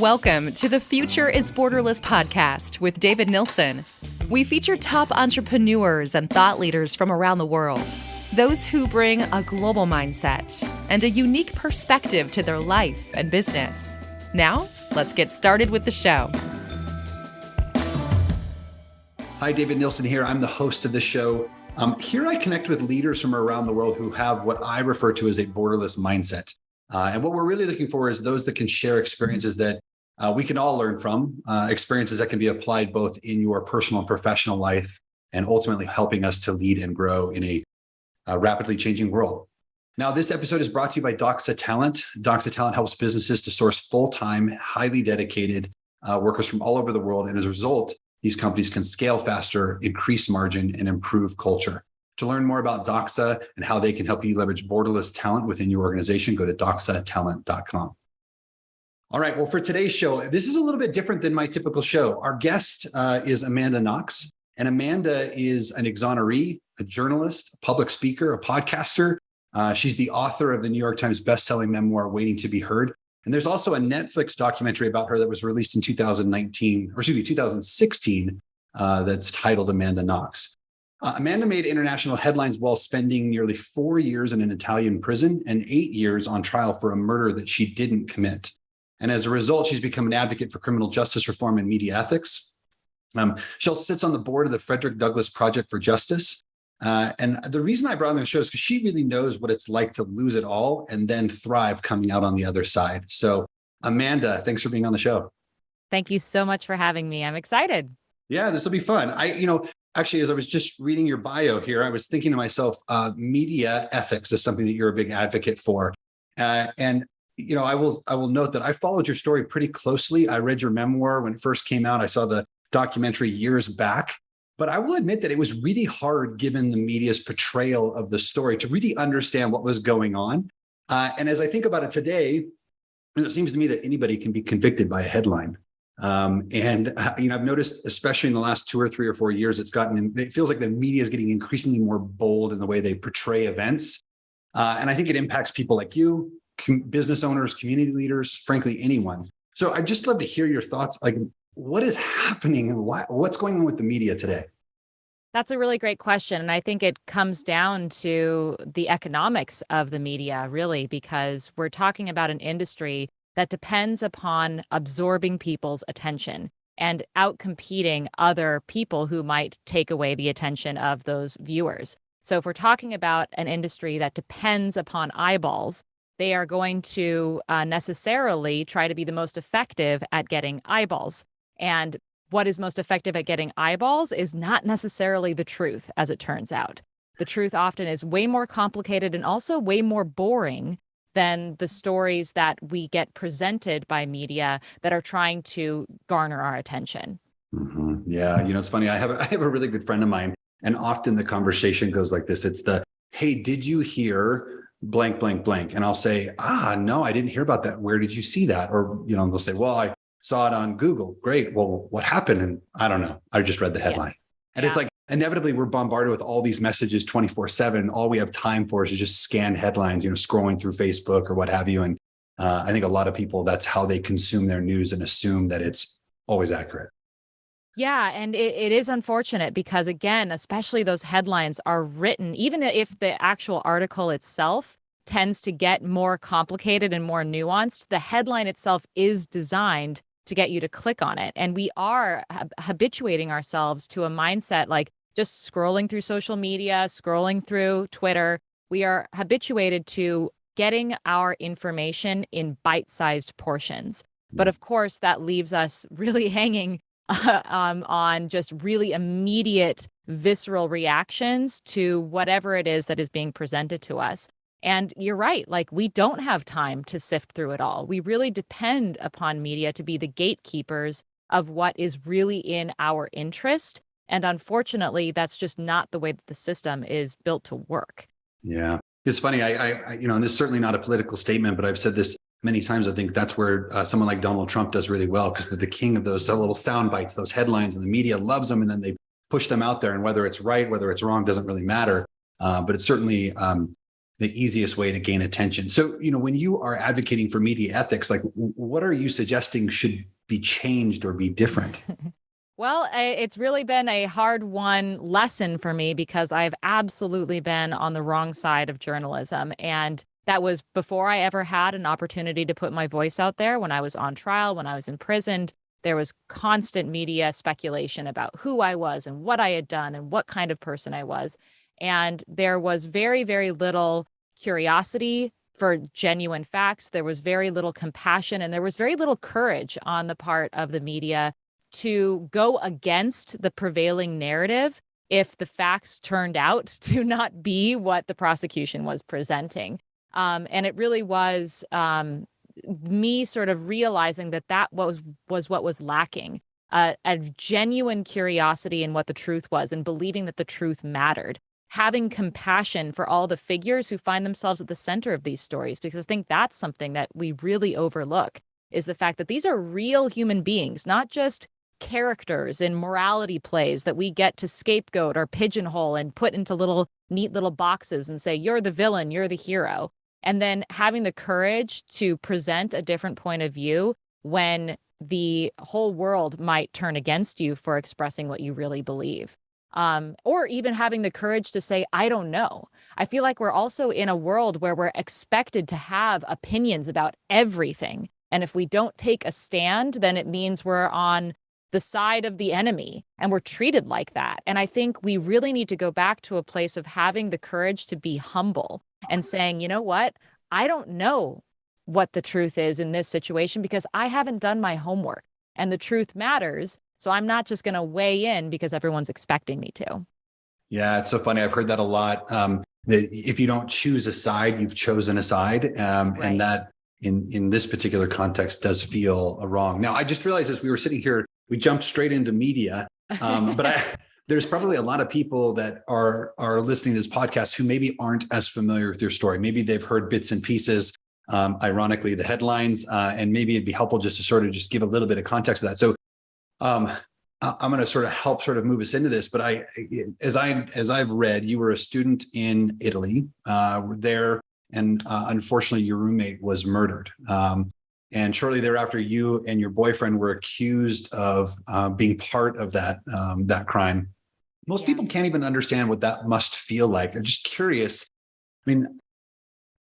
Welcome to the Future is Borderless podcast with David Nilsson. We feature top entrepreneurs and thought leaders from around the world, those who bring a global mindset and a unique perspective to their life and business. Now, let's get started with the show. Hi, David Nilsson here. I'm the host of this show. Here I connect with leaders from around the world who have what I refer to as a borderless mindset. And what we're really looking for is those that can share experiences that we can all learn from, experiences that can be applied both in your personal and professional life, and ultimately helping us to lead and grow in a rapidly changing world. Now, this episode is brought to you by Doxa Talent. Doxa Talent helps businesses to source full-time, highly dedicated workers from all over the world. And as a result, these companies can scale faster, increase margin, and improve culture. To learn more about Doxa and how they can help you leverage borderless talent within your organization, go to doxatalent.com. All right, well, for today's show, this is a little bit different than my typical show. Our guest is Amanda Knox, and Amanda is an exoneree, a journalist, a public speaker, a podcaster. She's the author of the New York Times bestselling memoir, Waiting to Be Heard. And there's also a Netflix documentary about her that was released in 2016, that's titled Amanda Knox. Amanda made international headlines while spending nearly 4 years in an Italian prison and 8 years on trial for a murder that she didn't commit. And as a result, she's become an advocate for criminal justice reform and media ethics. She also sits on the board of the Frederick Douglass Project for Justice. And the reason I brought her on the show is because she really knows what it's like to lose it all and then thrive coming out on the other side. So Amanda, thanks for being on the show. Thank you so much for having me. I'm excited. Yeah, this will be fun. Actually, as I was just reading your bio here, I was thinking to myself, media ethics is something that you're a big advocate for. I will note that I followed your story pretty closely. I read your memoir when it first came out. I saw the documentary years back. But I will admit that it was really hard, given the media's portrayal of the story, to really understand what was going on. And as I think about it today, it seems to me that anybody can be convicted by a headline. I've noticed, especially in the last 2 or 3 or 4 years, it feels like the media is getting increasingly more bold in the way they portray events. And I think it impacts people like you, business owners, community leaders, frankly, anyone. So I'd just love to hear your thoughts. Like, what is happening and what's going on with the media today? That's a really great question. And I think it comes down to the economics of the media, really, because we're talking about an industry that depends upon absorbing people's attention and outcompeting other people who might take away the attention of those viewers. So if we're talking about an industry that depends upon eyeballs, they are going to necessarily try to be the most effective at getting eyeballs. And what is most effective at getting eyeballs is not necessarily the truth, as it turns out. The truth often is way more complicated and also way more boring than the stories that we get presented by media that are trying to garner our attention. Mm-hmm. Yeah, it's funny. I have a really good friend of mine, and often the conversation goes like this. It's hey, did you hear blank, blank, blank? And I'll say, no, I didn't hear about that. Where did you see that? Or, they'll say, well, I saw it on Google. Great. Well, what happened? And I don't know. I just read the headline. Yeah. And It's like, inevitably, we're bombarded with all these messages 24/7. All we have time for is to just scan headlines, scrolling through Facebook or what have you. And I think a lot of people, that's how they consume their news and assume that it's always accurate. Yeah, and it is unfortunate because, again, especially those headlines are written, even if the actual article itself tends to get more complicated and more nuanced, the headline itself is designed to get you to click on it. And we are habituating ourselves to a mindset like just scrolling through social media, scrolling through Twitter. We are habituated to getting our information in bite-sized portions. But of course, that leaves us really hanging on just really immediate visceral reactions to whatever it is that is being presented to us. And you're right, like we don't have time to sift through it all. We really depend upon media to be the gatekeepers of what is really in our interest. And unfortunately, that's just not the way that the system is built to work. Yeah, it's funny. And this is certainly not a political statement, but I've said this many times. I think that's where someone like Donald Trump does really well, because they're the king of those little sound bites, those headlines, and the media loves them. And then they push them out there. And whether it's right, whether it's wrong, doesn't really matter. But it's certainly the easiest way to gain attention. So, when you are advocating for media ethics, like what are you suggesting should be changed or be different? Well, it's really been a hard-won lesson for me because I've absolutely been on the wrong side of journalism. And that was before I ever had an opportunity to put my voice out there. When I was on trial, when I was imprisoned, there was constant media speculation about who I was and what I had done and what kind of person I was. And there was very, very little curiosity for genuine facts. There was very little compassion, and there was very little courage on the part of the media to go against the prevailing narrative if the facts turned out to not be what the prosecution was presenting. And it really was me sort of realizing that was what was lacking, a genuine curiosity in what the truth was and believing that the truth mattered. Having compassion for all the figures who find themselves at the center of these stories, because I think that's something that we really overlook, is the fact that these are real human beings, not just characters in morality plays that we get to scapegoat or pigeonhole and put into neat little boxes and say, you're the villain, you're the hero. And then having the courage to present a different point of view when the whole world might turn against you for expressing what you really believe. Or even having the courage to say, I don't know. I feel like we're also in a world where we're expected to have opinions about everything. And if we don't take a stand, then it means we're on the side of the enemy, and we're treated like that. And I think we really need to go back to a place of having the courage to be humble and saying, you know what? I don't know what the truth is in this situation because I haven't done my homework, and the truth matters. So I'm not just going to weigh in because everyone's expecting me to. Yeah, it's so funny. I've heard that a lot. That if you don't choose a side, you've chosen a side. Right. And that in this particular context does feel wrong. Now, I just realized as we were sitting here, we jumped straight into media, but there's probably a lot of people that are listening to this podcast who maybe aren't as familiar with your story. Maybe they've heard bits and pieces, ironically, the headlines, and maybe it'd be helpful just to sort of just give a little bit of context to that. So I'm going to sort of help sort of move us into this, but as I've read, you were a student in Italy there, and unfortunately, your roommate was murdered. And shortly thereafter, you and your boyfriend were accused of being part of that crime. Most people can't even understand what that must feel like. I'm just curious. I mean,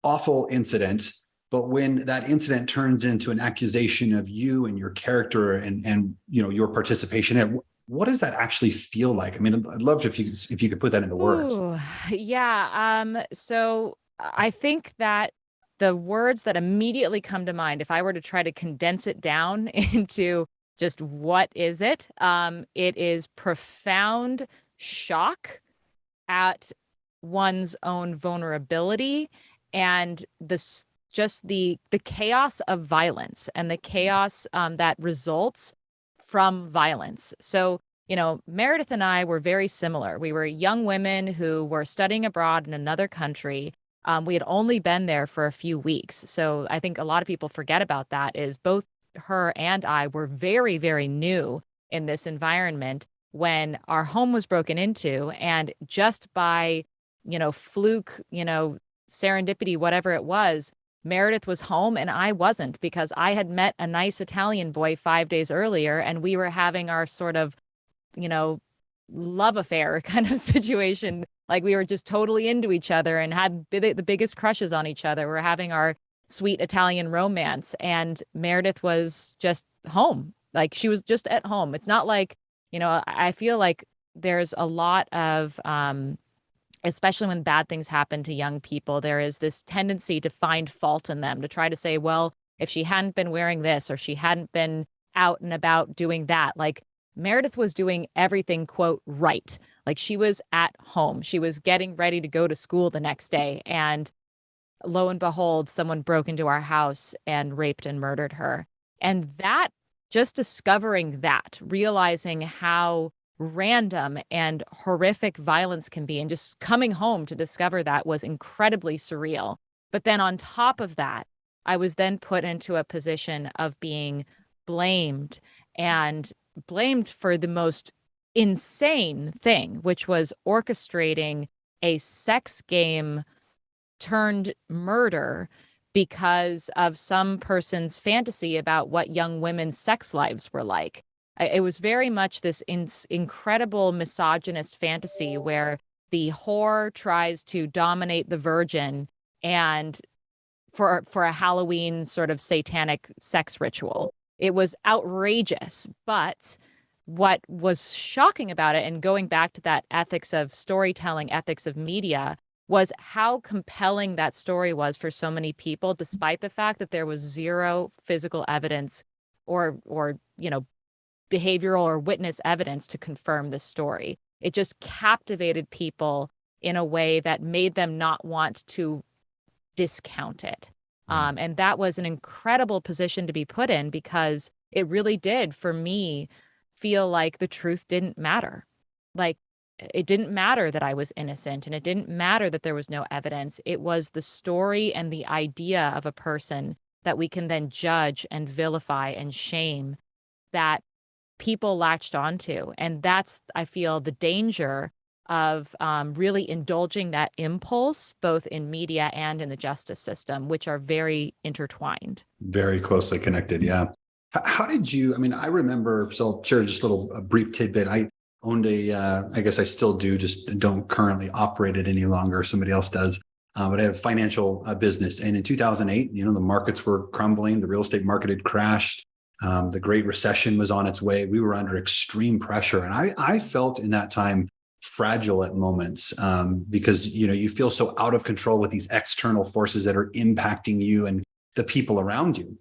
awful incident, but when that incident turns into an accusation of you and your character and your participation in it, what does that actually feel like? I mean, I'd love if you could put that into words. Ooh, yeah. So I think that the words that immediately come to mind, if I were to try to condense it down into just what is it, it is profound shock at one's own vulnerability and the chaos of violence and the chaos that results from violence. So, Meredith and I were very similar. We were young women who were studying abroad in another country. We had only been there for a few weeks. So I think a lot of people forget about that is both her and I were very, very new in this environment when our home was broken into. And just by, fluke, serendipity, whatever it was, Meredith was home and I wasn't because I had met a nice Italian boy 5 days earlier and we were having our sort of, love affair kind of situation. Like we were just totally into each other and had the biggest crushes on each other. We're having our sweet Italian romance. And Meredith was just home. Like she was just at home. It's not like, I feel like there's a lot of, especially when bad things happen to young people, there is this tendency to find fault in them, to try to say, well, if she hadn't been wearing this or she hadn't been out and about doing that, like Meredith was doing everything, quote, right. Like she was at home. She was getting ready to go to school the next day. And lo and behold, someone broke into our house and raped and murdered her. And that, just discovering that, realizing how random and horrific violence can be, and just coming home to discover that was incredibly surreal. But then on top of that, I was then put into a position of being blamed for the most insane thing, which was orchestrating a sex game turned murder because of some person's fantasy about what young women's sex lives were like. It was very much this incredible misogynist fantasy where the whore tries to dominate the virgin and for a Halloween sort of satanic sex ritual. It was outrageous, but what was shocking about it, and going back to that ethics of storytelling, ethics of media, was how compelling that story was for so many people, despite the fact that there was zero physical evidence or behavioral or witness evidence to confirm this story. It just captivated people in a way that made them not want to discount it. And that was an incredible position to be put in, because it really did, for me, feel like the truth didn't matter. Like, it didn't matter that I was innocent, and it didn't matter that there was no evidence. It was the story and the idea of a person that we can then judge and vilify and shame that people latched onto. And that's, I feel, the danger of really indulging that impulse, both in media and in the justice system, which are very intertwined. Very closely connected. Yeah. How did you, I mean, I remember, so I'll share just a brief tidbit. I owned I guess I still do, just don't currently operate it any longer. Somebody else does. But I have a financial business. And in 2008, the markets were crumbling. The real estate market had crashed. The Great Recession was on its way. We were under extreme pressure. And I felt in that time fragile at moments because, you feel so out of control with these external forces that are impacting you and the people around you.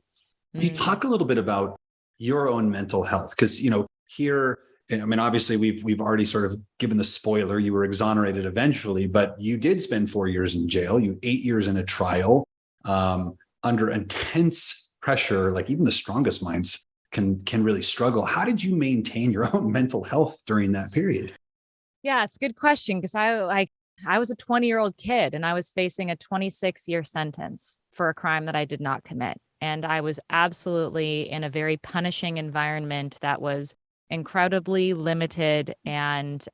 You talk a little bit about your own mental health, because, here, I mean, obviously we've already sort of given the spoiler. You were exonerated eventually, but you did spend 4 years in jail. 8 years in a trial under intense pressure. Like, even the strongest minds can really struggle. How did you maintain your own mental health during that period? Yeah, it's a good question, because I was a 20-year-old kid and I was facing a 26-year sentence for a crime that I did not commit. And I was absolutely in a very punishing environment that was incredibly limited and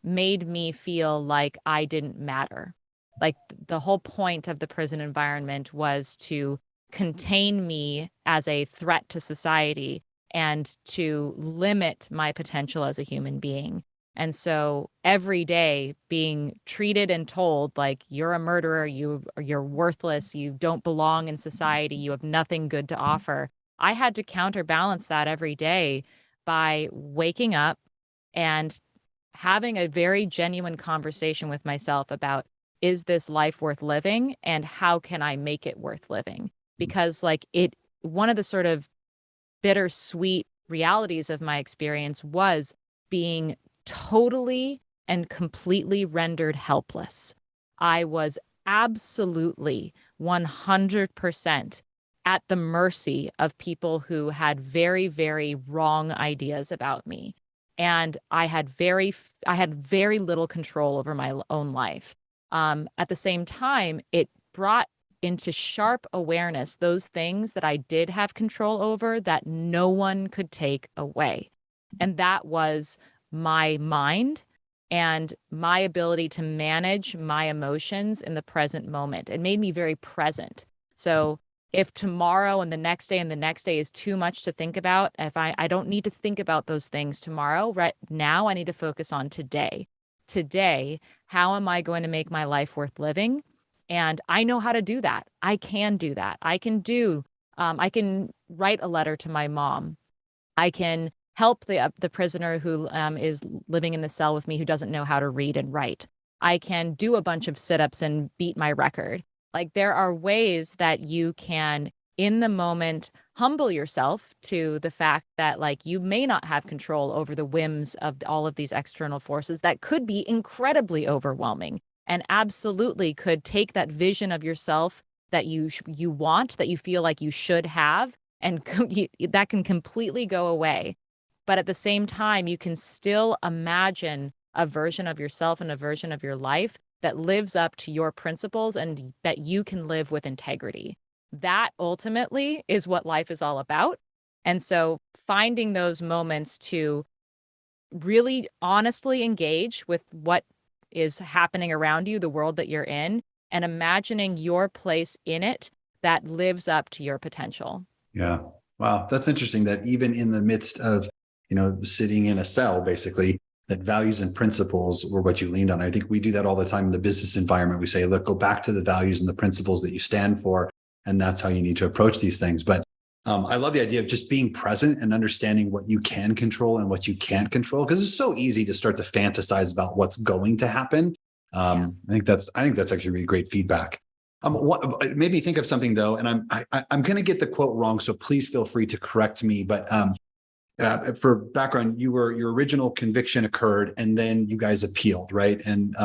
made me feel like I didn't matter. Like, the whole point of the prison environment was to contain me as a threat to society and to limit my potential as a human being. And so every day being treated and told like, you're a murderer, you're worthless, you don't belong in society, you have nothing good to offer. I had to counterbalance that every day by waking up and having a very genuine conversation with myself about, is this life worth living and how can I make it worth living? Because one of the sort of bittersweet realities of my experience was being totally and completely rendered helpless. I was absolutely 100% at the mercy of people who had very, very wrong ideas about me. And I had very little control over my own life. At the same time, it brought into sharp awareness those things that I did have control over that no one could take away. And that was my mind and my ability to manage my emotions in the present moment. It made me very present. So if tomorrow and the next day and the next day is too much to think about, if I don't need to think about those things tomorrow, right now I need to focus on today. Today, how am I going to make my life worth living? And I know how to do that. I can do that. I can write a letter to my mom. I can help the prisoner who is living in the cell with me who doesn't know how to read and write. I can do a bunch of sit-ups and beat my record. Like, there are ways that you can, in the moment, humble yourself to the fact that, like, you may not have control over the whims of all of these external forces that could be incredibly overwhelming and absolutely could take that vision of yourself that you want, that you feel like you should have, and that can completely go away. But at the same time, you can still imagine a version of yourself and a version of your life that lives up to your principles and that you can live with integrity. That ultimately is what life is all about. And so finding those moments to really honestly engage with what is happening around you, the world that you're in, and imagining your place in it that lives up to your potential. Yeah. Wow. That's interesting that even in the midst of, sitting in a cell, basically, that values and principles were what you leaned on. I think we do that all the time in the business environment. We say, look, go back to the values and the principles that you stand for. And that's how you need to approach these things. But I love the idea of just being present and understanding what you can control and what you can't control, because it's so easy to start to fantasize about what's going to happen. I think that's actually really great feedback. What it made me think of something though, and I'm going to get the quote wrong, so please feel free to correct me. But for background, your original conviction occurred, and then you guys appealed, right? And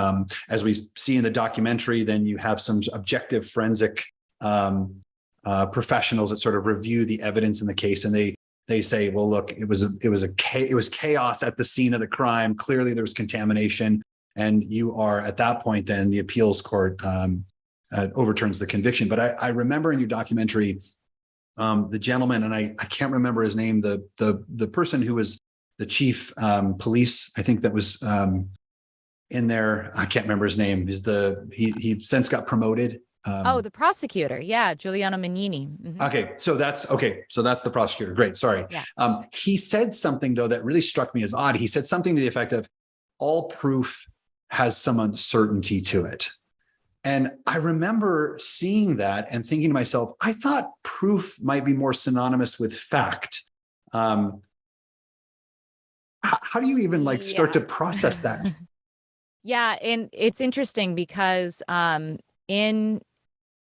as we see in the documentary, then you have some objective forensic professionals that sort of review the evidence in the case, and they say, well, look, it was chaos at the scene of the crime. Clearly, there was contamination, and you are at that point. Then the appeals court overturns the conviction. But I remember in your documentary, the gentleman, and I can't remember his name, the person who was the chief police, I think that was in there. I can't remember his name. He since got promoted. The prosecutor. Yeah. Giuliano Mignini. Mm-hmm. Okay. So that's the prosecutor. Great. Sorry. Yeah. He said something though that really struck me as odd. He said something to the effect of, all proof has some uncertainty to it. And I remember seeing that and thinking to myself, I thought proof might be more synonymous with fact. How do you even start to process that? Yeah. And it's interesting because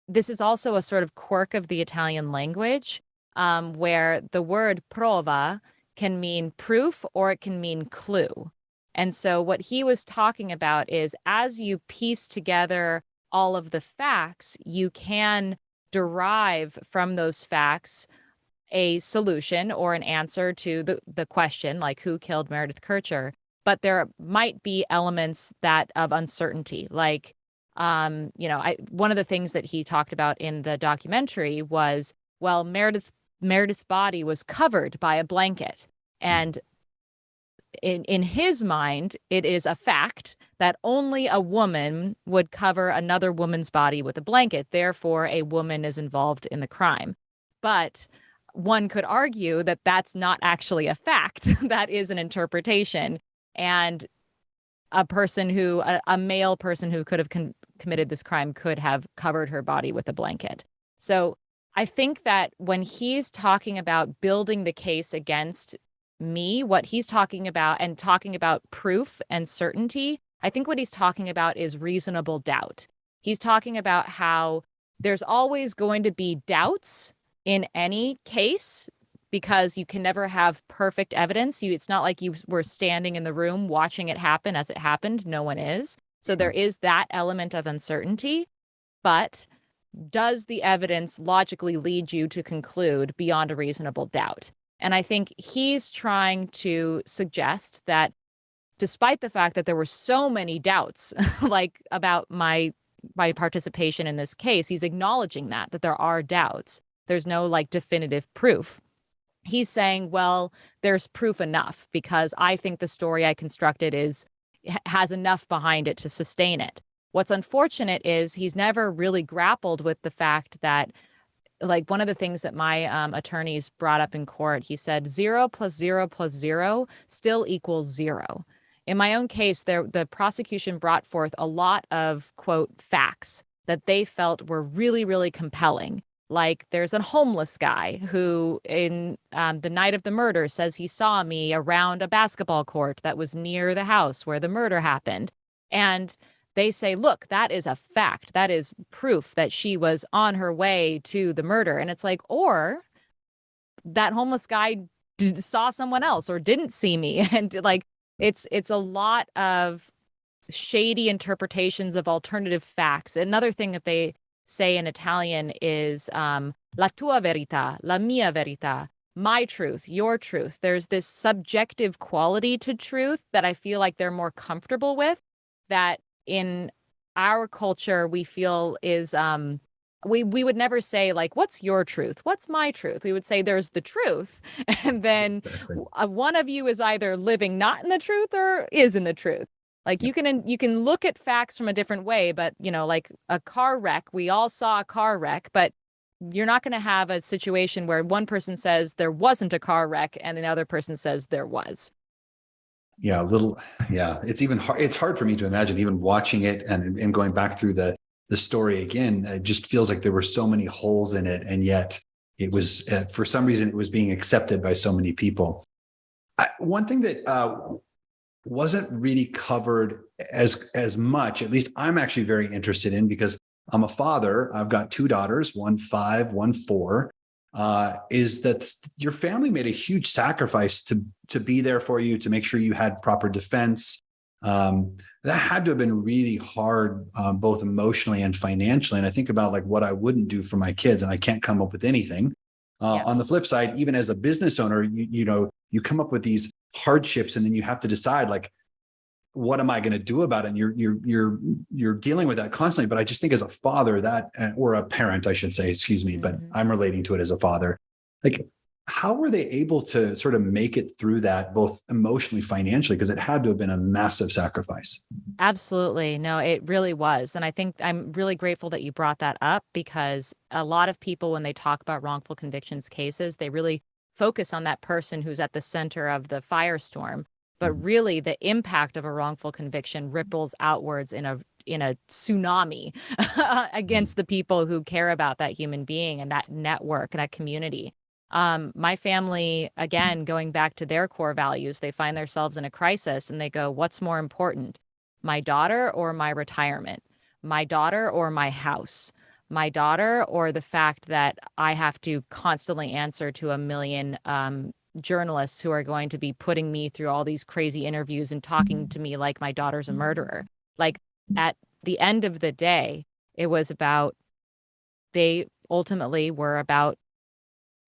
this is also a sort of quirk of the Italian language, where the word prova can mean proof or it can mean clue. And so what he was talking about is, as you piece together all of the facts, you can derive from those facts a solution or an answer to the question, like who killed Meredith Kercher. But there might be elements of uncertainty, like one of the things that he talked about in the documentary was, well, Meredith's body was covered by a blanket. And in his mind, it is a fact that only a woman would cover another woman's body with a blanket. Therefore, a woman is involved in the crime. But one could argue that that's not actually a fact. That is an interpretation. And a male person who could have committed this crime could have covered her body with a blanket. So I think that when he's talking about building the case against me, what he's talking about proof and certainty, I think what he's talking about is reasonable doubt. He's talking about how there's always going to be doubts in any case, because you can never have perfect evidence. It's not like you were standing in the room watching it happen as it happened. No one is. So there is that element of uncertainty. But does the evidence logically lead you to conclude beyond a reasonable doubt? And I think he's trying to suggest that despite the fact that there were so many doubts, about my participation in this case, he's acknowledging that there are doubts. There's no definitive proof. He's saying, well, there's proof enough because I think the story I constructed has enough behind it to sustain it. What's unfortunate is he's never really grappled with the fact that, one of the things that my attorneys brought up in court, he said 0 + 0 + 0 still equals 0. In my own case, the prosecution brought forth a lot of, quote, facts that they felt were really, really compelling. Like there's a homeless guy who in the night of the murder says he saw me around a basketball court that was near the house where the murder happened. And they say, look, that is a fact. That is proof that she was on her way to the murder. And it's or that homeless guy saw someone else or didn't see me. And it's a lot of shady interpretations of alternative facts. Another thing that they say in Italian is la tua verità, la mia verità, my truth, your truth. There's this subjective quality to truth that I feel like they're more comfortable with, that in our culture we feel is we would never say what's your truth, what's my truth. We would say there's the truth, and then exactly. One of you is either living not in the truth or is in the truth. Like you can look at facts from a different way, but like a car wreck, we all saw a car wreck, but you're not going to have a situation where one person says there wasn't a car wreck and another person says there was. Yeah, it's even hard. It's hard for me to imagine even watching it and going back through the story again. It just feels like there were so many holes in it, and yet it was for some reason it was being accepted by so many people. One thing that wasn't really covered as much, at least I'm actually very interested in, because I'm a father. I've got two daughters, one 5, one 4. Is that your family made a huge sacrifice to be there for you, to make sure you had proper defense. That had to have been really hard, both emotionally and financially. And I think about like what I wouldn't do for my kids, and I can't come up with anything. On the flip side, even as a business owner, you come up with these hardships, and then you have to decide like, what am I going to do about it? And you're dealing with that constantly. But I just think as a father or a parent, I should say, excuse me, but I'm relating to it as a father. Like, how were they able to sort of make it through that, both emotionally, financially? Because it had to have been a massive sacrifice. Absolutely. No, it really was. And I think I'm really grateful that you brought that up, because a lot of people, when they talk about wrongful convictions cases, they really focus on that person who's at the center of the firestorm. But really, the impact of a wrongful conviction ripples outwards in a tsunami against the people who care about that human being and that network and that community. My family, again, going back to their core values, they find themselves in a crisis and they go, what's more important, my daughter or my retirement? My daughter or my house? My daughter or the fact that I have to constantly answer to a million journalists who are going to be putting me through all these crazy interviews and talking to me like my daughter's a murderer? Like, at the end of the day, they ultimately were about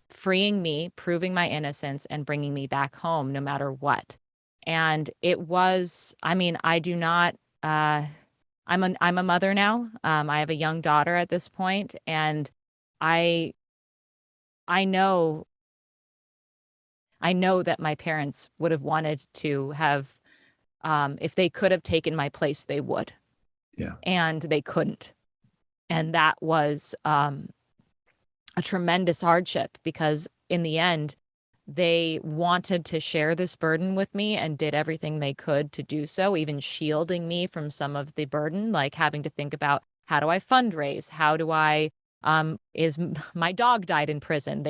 freeing me, proving my innocence, and bringing me back home no matter what. And it was, I mean, I do not, I'm a mother now. I have a young daughter at this point, and I know that my parents would have wanted to have, if they could have taken my place, they would. Yeah. And they couldn't. And that was a tremendous hardship, because in the end, they wanted to share this burden with me and did everything they could to do so, even shielding me from some of the burden, like having to think about, how do I fundraise? How do I, my dog died in prison.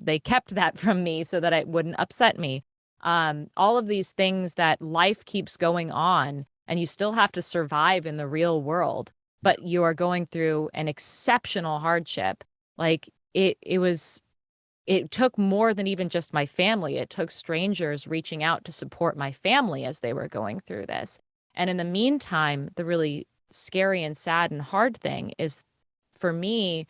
They kept that from me so that it wouldn't upset me. All of these things that life keeps going on, and you still have to survive in the real world, but you are going through an exceptional hardship. Like, it took more than even just my family. It took strangers reaching out to support my family as they were going through this. And in the meantime, the really scary and sad and hard thing is, for me,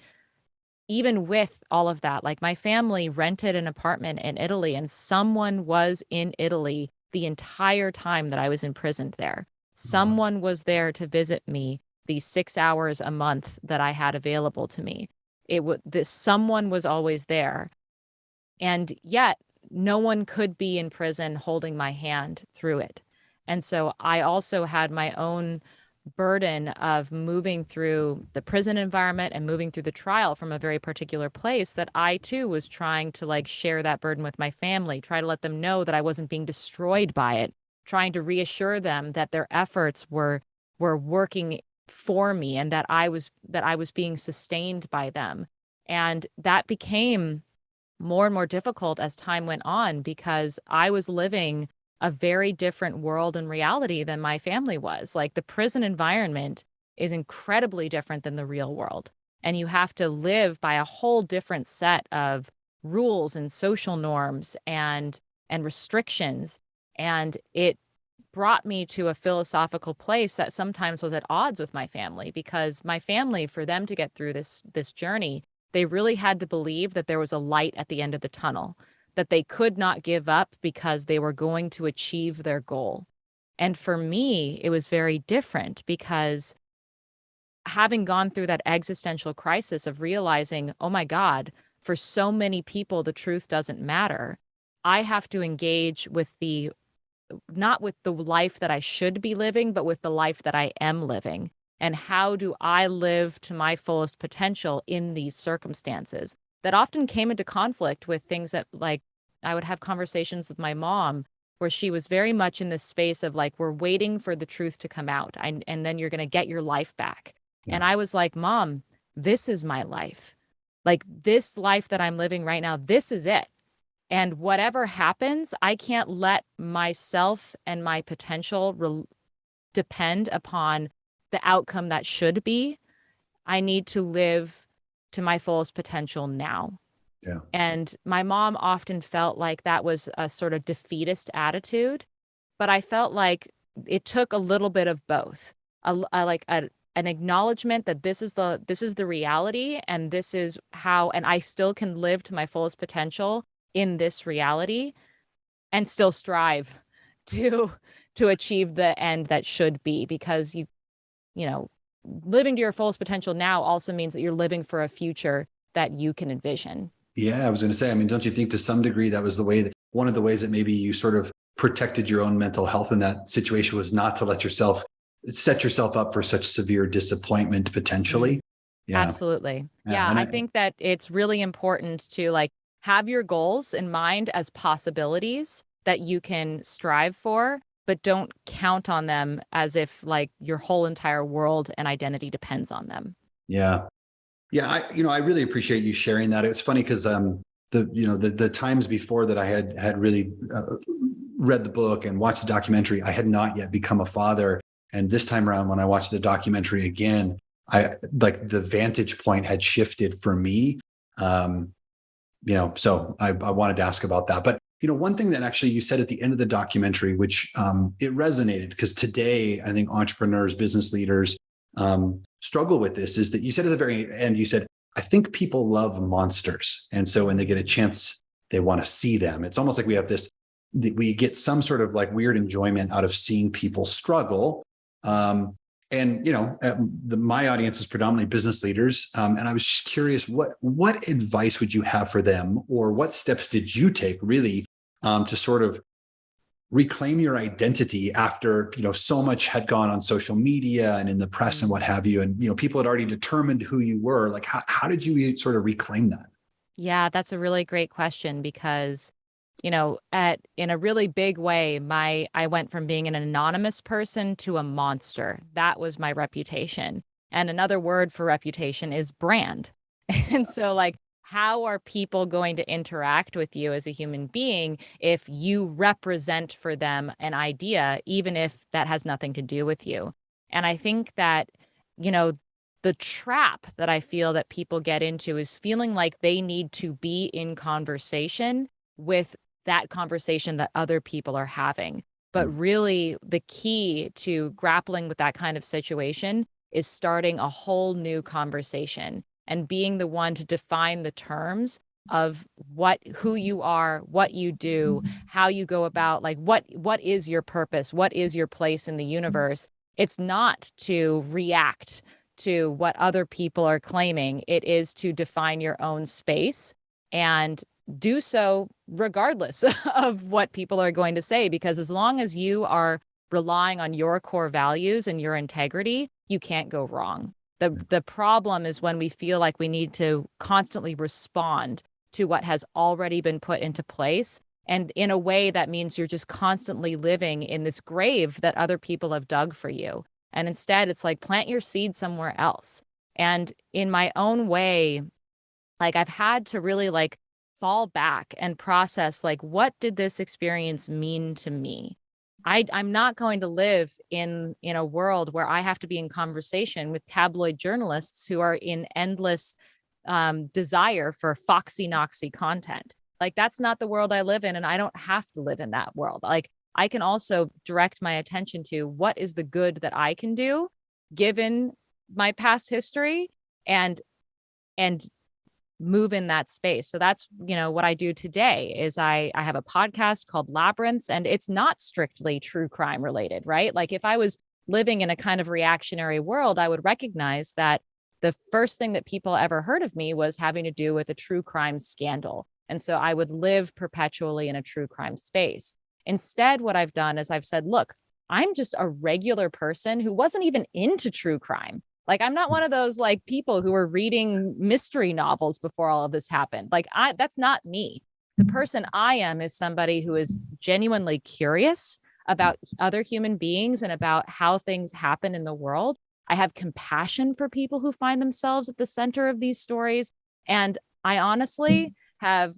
even with all of that, like, my family rented an apartment in Italy, and someone was in Italy the entire time that I was imprisoned there. Someone was there to visit me the 6 hours a month that I had available to me. Someone was always there. And yet no one could be in prison holding my hand through it. And so I also had my own burden of moving through the prison environment and moving through the trial from a very particular place, that I too was trying to, like, share that burden with my family, try to let them know that I wasn't being destroyed by it, trying to reassure them that their efforts were working for me, and that I was being sustained by them. And that became more and more difficult as time went on, because I was living a very different world and reality than my family was. Like, the prison environment is incredibly different than the real world. And you have to live by a whole different set of rules and social norms and restrictions. And it brought me to a philosophical place that sometimes was at odds with my family, because my family, for them to get through this journey, they really had to believe that there was a light at the end of the tunnel, that they could not give up because they were going to achieve their goal. And for me, it was very different, because having gone through that existential crisis of realizing, oh my God, for so many people, the truth doesn't matter, I have to engage with the not with the life that I should be living, but with the life that I am living. And how do I live to my fullest potential in these circumstances? That often came into conflict with things that, like, I would have conversations with my mom where she was very much in this space of like, we're waiting for the truth to come out, and then you're going to get your life back. Yeah. And I was like, Mom, this is my life. Like, this life that I'm living right now, this is it. And whatever happens, I can't let myself and my potential depend upon the outcome that should be. I need to live to my fullest potential now. Yeah. And my mom often felt like that was a sort of defeatist attitude, but I felt like it took a little bit of both. An acknowledgement that this is the reality, and this is how, and I still can live to my fullest potential in this reality and still strive to achieve the end that should be, because you know, living to your fullest potential now also means that you're living for a future that you can envision. Yeah, I was going to say, I mean, don't you think to some degree that was the way that one of the ways that maybe you sort of protected your own mental health in that situation was not to let yourself set yourself up for such severe disappointment potentially? Mm-hmm. Yeah. Absolutely. Yeah. I think that it's really important to like have your goals in mind as possibilities that you can strive for, but don't count on them as if like your whole entire world and identity depends on them. Yeah. Yeah. I really appreciate you sharing that. It's funny because the times before that I had really read the book and watched the documentary, I had not yet become a father. And this time around, when I watched the documentary again, I like the vantage point had shifted for me. So I wanted to ask about that. But one thing that actually you said at the end of the documentary, which it resonated, because today I think entrepreneurs, business leaders struggle with this, is that you said at the very end, you said, I think people love monsters. And so when they get a chance, they want to see them. It's almost like we have this, we get some sort of like weird enjoyment out of seeing people struggle. My audience is predominantly business leaders. And I was just curious, what advice would you have for them, or what steps did you take really to sort of reclaim your identity after, so much had gone on social media and in the press and what have you. And, people had already determined who you were. Like, how did you sort of reclaim that? Yeah, that's a really great question, because in a really big way, I went from being an anonymous person to a monster. That was my reputation. And another word for reputation is brand. And so like, how are people going to interact with you as a human being if you represent for them an idea, even if that has nothing to do with you? And I think that, the trap that I feel that people get into is feeling like they need to be in conversation with that conversation that other people are having. But really, the key to grappling with that kind of situation is starting a whole new conversation and being the one to define the terms of who you are, what you do, how you go about, like what is your purpose, what is your place in the universe. It's not to react to what other people are claiming. It is to define your own space and do so regardless of what people are going to say, because as long as you are relying on your core values and your integrity, you can't go wrong. The problem is when we feel like we need to constantly respond to what has already been put into place. And in a way that means you're just constantly living in this grave that other people have dug for you. And instead, it's like plant your seed somewhere else. And in my own way, like I've had to really like fall back and process, like, what did this experience mean to me? I'm not going to live in a world where I have to be in conversation with tabloid journalists who are in endless desire for foxy noxy content. Like, that's not the world I live in, and I don't have to live in that world. Like, I can also direct my attention to what is the good that I can do given my past history, and move in that space. So that's, what I do today is I have a podcast called Labyrinths, and it's not strictly true crime related, right? Like, if I was living in a kind of reactionary world, I would recognize that the first thing that people ever heard of me was having to do with a true crime scandal. And so I would live perpetually in a true crime space. Instead, what I've done is I've said, look, I'm just a regular person who wasn't even into true crime. Like, I'm not one of those like people who were reading mystery novels before all of this happened. Like, that's not me. The person I am is somebody who is genuinely curious about other human beings and about how things happen in the world. I have compassion for people who find themselves at the center of these stories. And I honestly have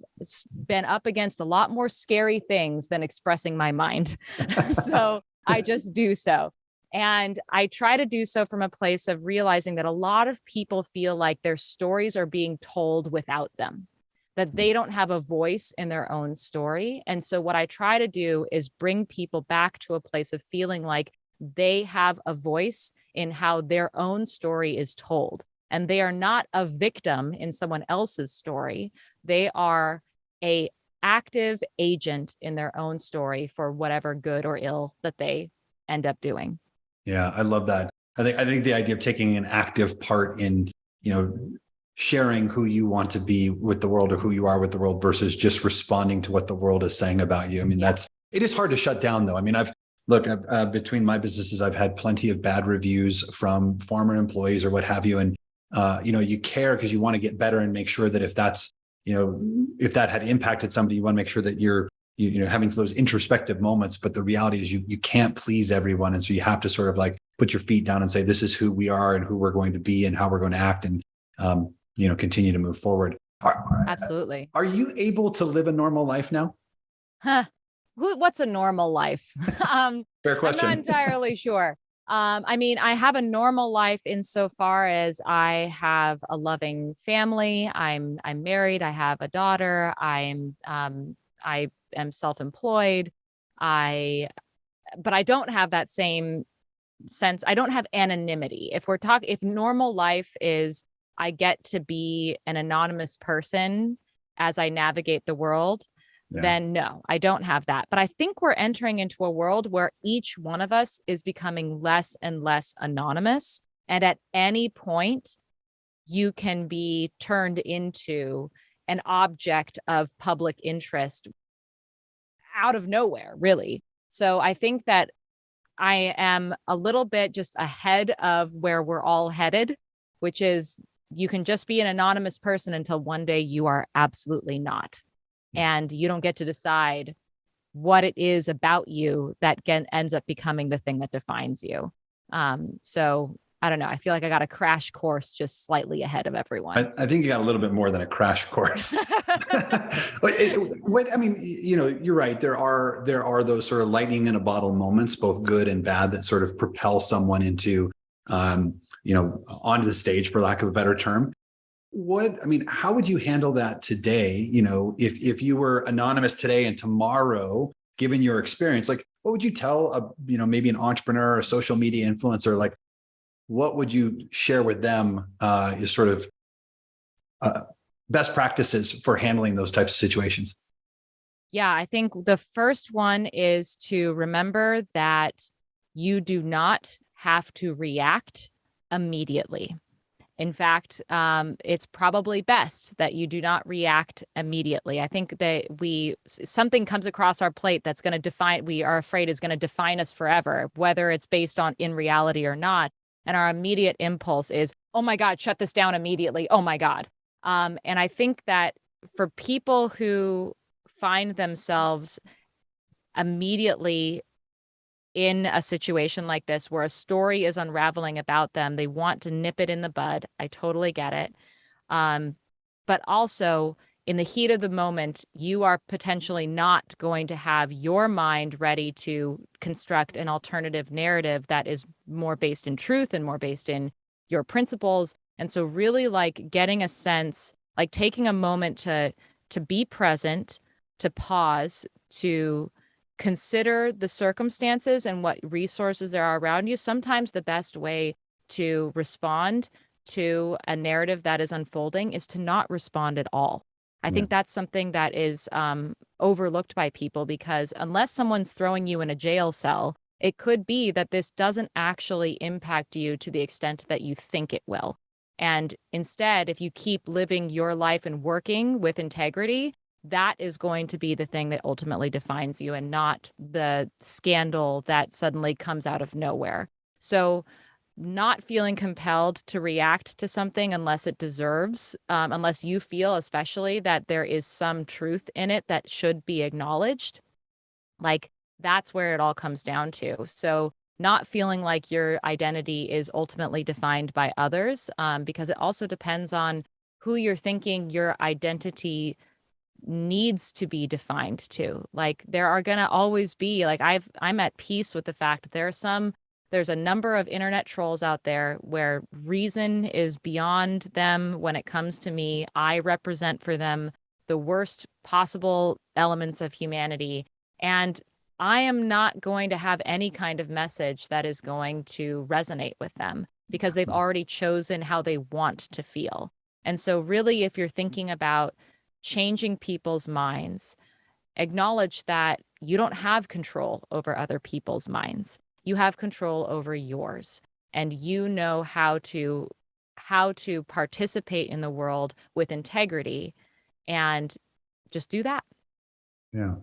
been up against a lot more scary things than expressing my mind. So I just do so. And I try to do so from a place of realizing that a lot of people feel like their stories are being told without them, that they don't have a voice in their own story. And so what I try to do is bring people back to a place of feeling like they have a voice in how their own story is told. And they are not a victim in someone else's story. They are a active agent in their own story for whatever good or ill that they end up doing. Yeah, I love that. I think the idea of taking an active part in, sharing who you want to be with the world or who you are with the world versus just responding to what the world is saying about you. I mean, it is hard to shut down though. I mean, between my businesses, I've had plenty of bad reviews from former employees or what have you. And, you care because you want to get better and make sure that if that had impacted somebody, you want to make sure that you're having those introspective moments. But the reality is you can't please everyone. And so you have to sort of like put your feet down and say, this is who we are and who we're going to be and how we're going to act and, continue to move forward. Absolutely. Are you able to live a normal life now? What's a normal life? Fair question. I'm not entirely sure. I have a normal life insofar as I have a loving family. I'm married. I have a daughter. I am self-employed. But I don't have that same sense. I don't have anonymity. If normal life is I get to be an anonymous person as I navigate the world, then no, I don't have that. But I think we're entering into a world where each one of us is becoming less and less anonymous. And at any point, you can be turned into an object of public interest out of nowhere, really. So I think that I am a little bit just ahead of where we're all headed, which is you can just be an anonymous person until one day you are absolutely not. And you don't get to decide what it is about you that ends up becoming the thing that defines you. So I don't know. I feel like I got a crash course just slightly ahead of everyone. I think you got a little bit more than a crash course. You're right. There are those sort of lightning in a bottle moments, both good and bad, that sort of propel someone into, onto the stage, for lack of a better term. How would you handle that today? If you were anonymous today and tomorrow, given your experience, like what would you tell maybe an entrepreneur or a social media influencer, like what would you share with them is sort of best practices for handling those types of situations? Yeah, I think the first one is to remember that you do not have to react immediately. In fact, it's probably best that you do not react immediately. I think that something comes across our plate that's going to we are afraid is going to define us forever, whether it's based on in reality or not. And our immediate impulse is, oh my God, shut this down immediately. Oh my God. And I think that for people who find themselves immediately in a situation like this where a story is unraveling about them, they want to nip it in the bud. I totally get it. But also in the heat of the moment, you are potentially not going to have your mind ready to construct an alternative narrative that is more based in truth and more based in your principles. And so really like getting a sense, like taking a moment to be present, to pause, to consider the circumstances and what resources there are around you. Sometimes the best way to respond to a narrative that is unfolding is to not respond at all. I think that's something that is overlooked by people, because unless someone's throwing you in a jail cell, it could be that this doesn't actually impact you to the extent that you think it will. And instead, if you keep living your life and working with integrity, that is going to be the thing that ultimately defines you, and not the scandal that suddenly comes out of nowhere. So not feeling compelled to react to something unless it deserves, unless you feel especially that there is some truth in it that should be acknowledged. Like, that's where it all comes down to. So not feeling like your identity is ultimately defined by others, because it also depends on who you're thinking your identity needs to be defined to. Like, there are going to always be, like, I'm at peace with the fact that there's a number of internet trolls out there where reason is beyond them when it comes to me. I represent for them the worst possible elements of humanity. And I am not going to have any kind of message that is going to resonate with them, because they've already chosen how they want to feel. And so really, if you're thinking about changing people's minds, acknowledge that you don't have control over other people's minds. You have control over yours, and you know how to participate in the world with integrity, and just do that. Yeah,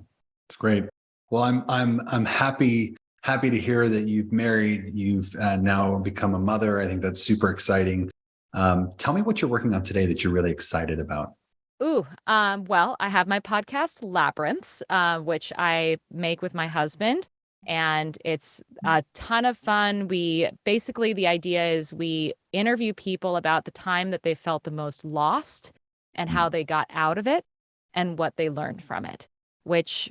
it's great. Well, I'm happy to hear that you've married. You've now become a mother. I think that's super exciting. Tell me what you're working on today that you're really excited about. Well, I have my podcast, Labyrinths, which I make with my husband, and it's a ton of fun. The idea is we interview people about the time that they felt the most lost and how they got out of it and what they learned from it, which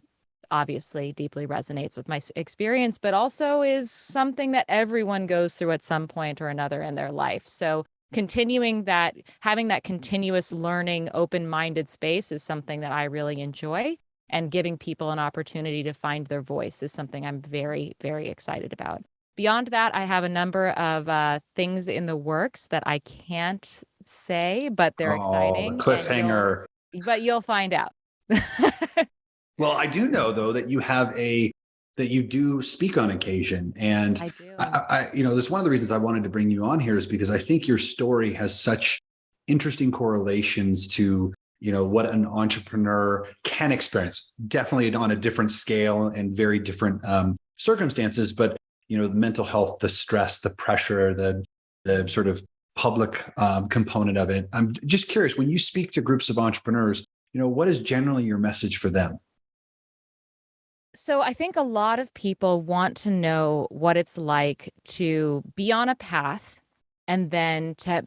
obviously deeply resonates with my experience, but also is something that everyone goes through at some point or another in their life. So continuing that, having that continuous learning, open-minded space is something that I really enjoy, and giving people an opportunity to find their voice is something I'm very, very excited about. Beyond that, I have a number of things in the works that I can't say, but they're Oh, the exciting. cliffhanger. But you'll find out. Well, I do know though that you do speak on occasion, and I do. that's one of the reasons I wanted to bring you on here, is because I think your story has such interesting correlations to what an entrepreneur can experience. Definitely on a different scale and very different circumstances, but the mental health, the stress, the pressure, the sort of public component of it. I'm just curious, when you speak to groups of entrepreneurs, what is generally your message for them? So I think a lot of people want to know what it's like to be on a path and then to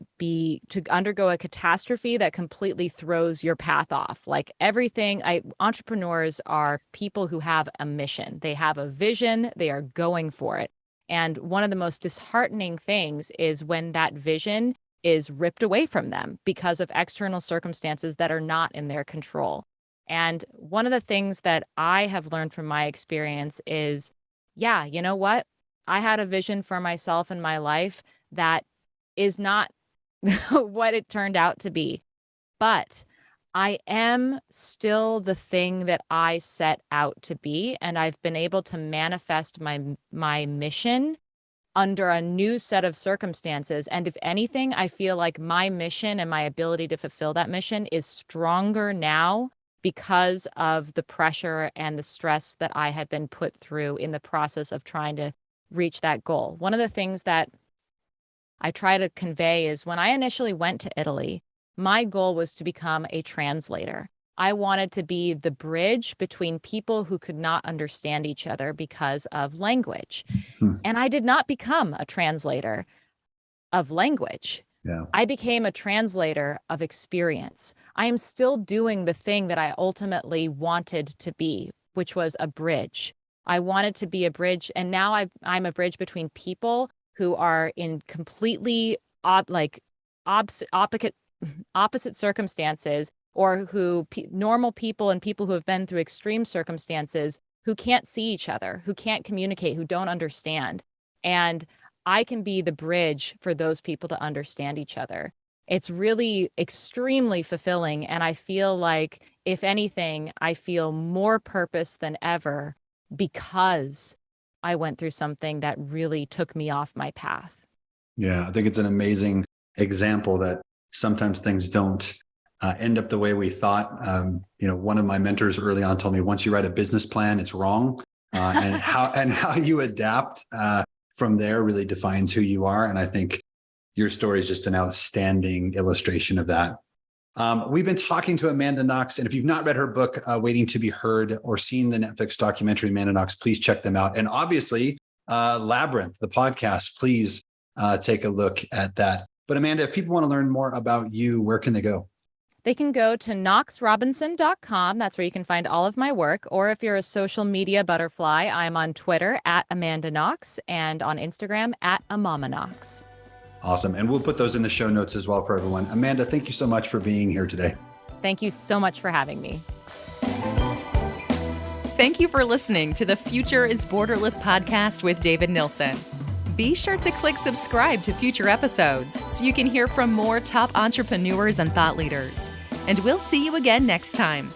undergo a catastrophe that completely throws your path off. Like entrepreneurs are people who have a mission. They have a vision, they are going for it. And one of the most disheartening things is when that vision is ripped away from them because of external circumstances that are not in their control. And one of the things that I have learned from my experience is, yeah, you know what? I had a vision for myself in my life that is not what it turned out to be. But I am still the thing that I set out to be, and I've been able to manifest my mission under a new set of circumstances. And if anything, I feel like my mission and my ability to fulfill that mission is stronger now because of the pressure and the stress that I had been put through in the process of trying to reach that goal. One of the things that I try to convey is, when I initially went to Italy, my goal was to become a translator. I wanted to be the bridge between people who could not understand each other because of language. And I did not become a translator of language. Yeah. I became a translator of experience. I am still doing the thing that I ultimately wanted to be, which was a bridge. I wanted to be a bridge, and now I'm a bridge between people who are in completely opposite circumstances, or normal people and people who have been through extreme circumstances, who can't see each other, who can't communicate, who don't understand. And I can be the bridge for those people to understand each other. It's really extremely fulfilling. And I feel like, if anything, I feel more purpose than ever because I went through something that really took me off my path. Yeah, I think it's an amazing example that sometimes things don't end up the way we thought. One of my mentors early on told me, once you write a business plan, it's wrong. And how you adapt from there really defines who you are. And I think your story is just an outstanding illustration of that. We've been talking to Amanda Knox, and if you've not read her book, Waiting to Be Heard, or seen the Netflix documentary Amanda Knox, please check them out. And obviously, Labyrinth, the podcast, please take a look at that. But Amanda, if people want to learn more about you, where can they go? They can go to knoxrobinson.com. That's where you can find all of my work. Or if you're a social media butterfly, I'm on Twitter at Amanda Knox and on Instagram at AmamaKnox. Awesome. And we'll put those in the show notes as well for everyone. Amanda, thank you so much for being here today. Thank you so much for having me. Thank you for listening to the Future is Borderless podcast with David Nilsson. Be sure to click subscribe to future episodes so you can hear from more top entrepreneurs and thought leaders. And we'll see you again next time.